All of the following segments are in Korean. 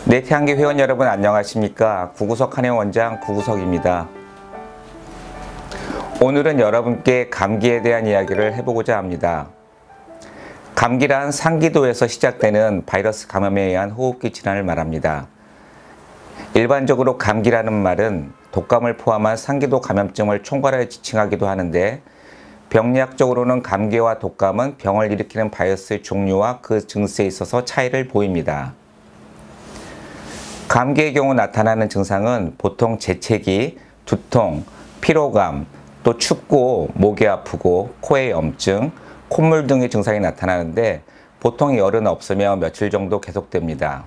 네, 태양계 회원 여러분 안녕하십니까? 구구석 한의원장 구구석입니다. 오늘은 여러분께 감기에 대한 이야기를 해보고자 합니다. 감기란 상기도에서 시작되는 바이러스 감염에 의한 호흡기 질환을 말합니다. 일반적으로 감기라는 말은 독감을 포함한 상기도 감염증을 총괄하여 지칭하기도 하는데, 병리학적으로는 감기와 독감은 병을 일으키는 바이러스의 종류와 그 증세에 있어서 차이를 보입니다. 감기의 경우 나타나는 증상은 보통 재채기, 두통, 피로감, 또 춥고 목이 아프고 코에 염증, 콧물 등의 증상이 나타나는데, 보통 열은 없으며 며칠 정도 계속됩니다.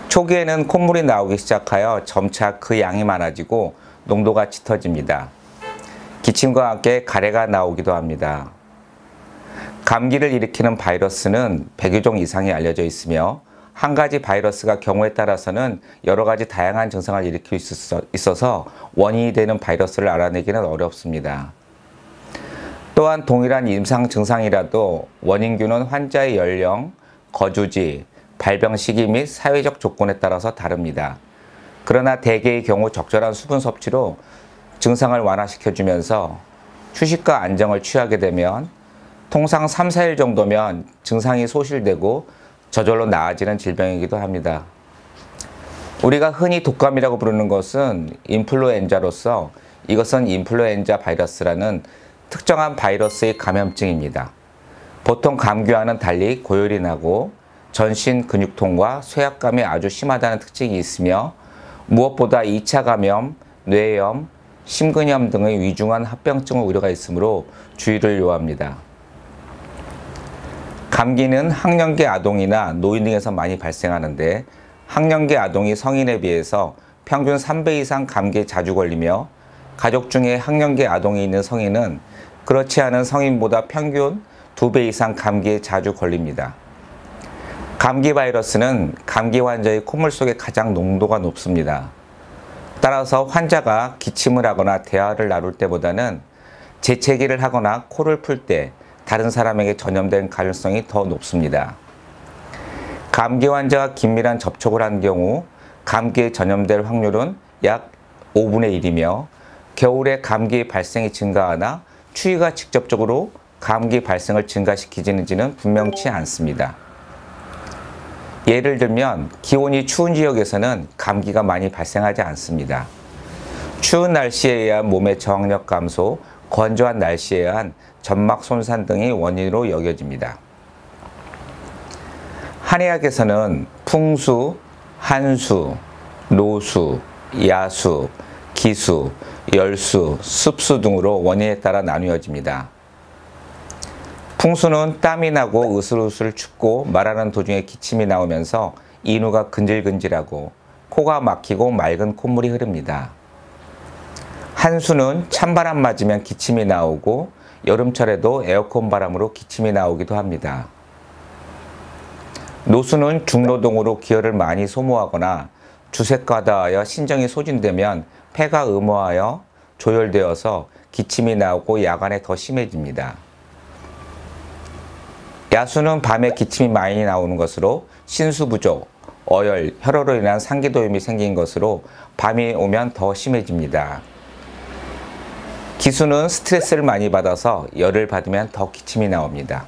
초기에는 콧물이 나오기 시작하여 점차 그 양이 많아지고 농도가 짙어집니다. 기침과 함께 가래가 나오기도 합니다. 감기를 일으키는 바이러스는 100여 종 이상이 알려져 있으며, 한 가지 바이러스가 경우에 따라서는 여러 가지 다양한 증상을 일으킬 수 있어서 원인이 되는 바이러스를 알아내기는 어렵습니다. 또한 동일한 임상 증상이라도 원인균은 환자의 연령, 거주지, 발병 시기 및 사회적 조건에 따라서 다릅니다. 그러나 대개의 경우 적절한 수분 섭취로 증상을 완화시켜주면서 휴식과 안정을 취하게 되면 통상 3, 4일 정도면 증상이 소실되고 저절로 나아지는 질병이기도 합니다. 우리가 흔히 독감이라고 부르는 것은 인플루엔자로서 이것은 인플루엔자 바이러스라는 특정한 바이러스의 감염증입니다. 보통 감기와는 달리 고열이 나고 전신 근육통과 쇠약감이 아주 심하다는 특징이 있으며, 무엇보다 2차 감염, 뇌염, 심근염 등의 위중한 합병증 우려가 있으므로 주의를 요합니다. 감기는 학령기 아동이나 노인 등에서 많이 발생하는데, 학령기 아동이 성인에 비해서 평균 3배 이상 감기에 자주 걸리며, 가족 중에 학령기 아동이 있는 성인은 그렇지 않은 성인보다 평균 2배 이상 감기에 자주 걸립니다. 감기 바이러스는 감기 환자의 콧물 속에 가장 농도가 높습니다. 따라서 환자가 기침을 하거나 대화를 나눌 때보다는 재채기를 하거나 코를 풀 때 다른 사람에게 전염될 가능성이 더 높습니다. 감기 환자와 긴밀한 접촉을 한 경우 감기에 전염될 확률은 약 5분의 1이며, 겨울에 감기 발생이 증가하나 추위가 직접적으로 감기 발생을 증가시키지는 분명치 않습니다. 예를 들면 기온이 추운 지역에서는 감기가 많이 발생하지 않습니다. 추운 날씨에 의한 몸의 저항력 감소, 건조한 날씨에 의한 점막 손상 등이 원인으로 여겨집니다. 한의학에서는 풍수, 한수, 노수, 야수, 기수, 열수, 습수 등으로 원인에 따라 나뉘어집니다. 풍수는 땀이 나고 으슬으슬 춥고 말하는 도중에 기침이 나오면서 인후가 근질근질하고 코가 막히고 맑은 콧물이 흐릅니다. 한수는 찬바람 맞으면 기침이 나오고 여름철에도 에어컨 바람으로 기침이 나오기도 합니다. 노수는 중노동으로 기혈을 많이 소모하거나 주색과다하여 신정이 소진되면 폐가 음호하여 조혈되어서 기침이 나오고 야간에 더 심해집니다. 야수는 밤에 기침이 많이 나오는 것으로 신수 부족, 어열, 혈어로 인한 상기도염이 생긴 것으로 밤이 오면 더 심해집니다. 기수는 스트레스를 많이 받아서 열을 받으면 더 기침이 나옵니다.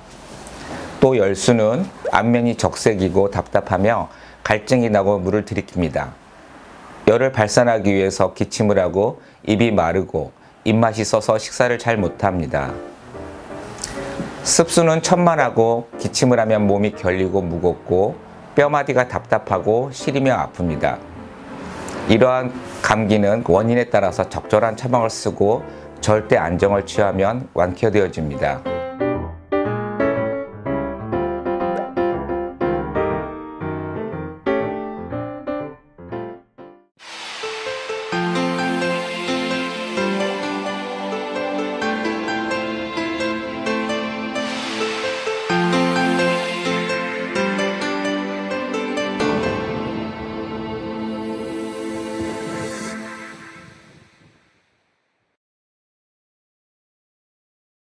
또 열수는 안면이 적색이고 답답하며 갈증이 나고 물을 들이킵니다. 열을 발산하기 위해서 기침을 하고 입이 마르고 입맛이 써서 식사를 잘 못합니다. 습수는 천만하고 기침을 하면 몸이 결리고 무겁고 뼈마디가 답답하고 시리며 아픕니다. 이러한 감기는 원인에 따라서 적절한 처방을 쓰고 절대 안정을 취하면 완쾌되어집니다.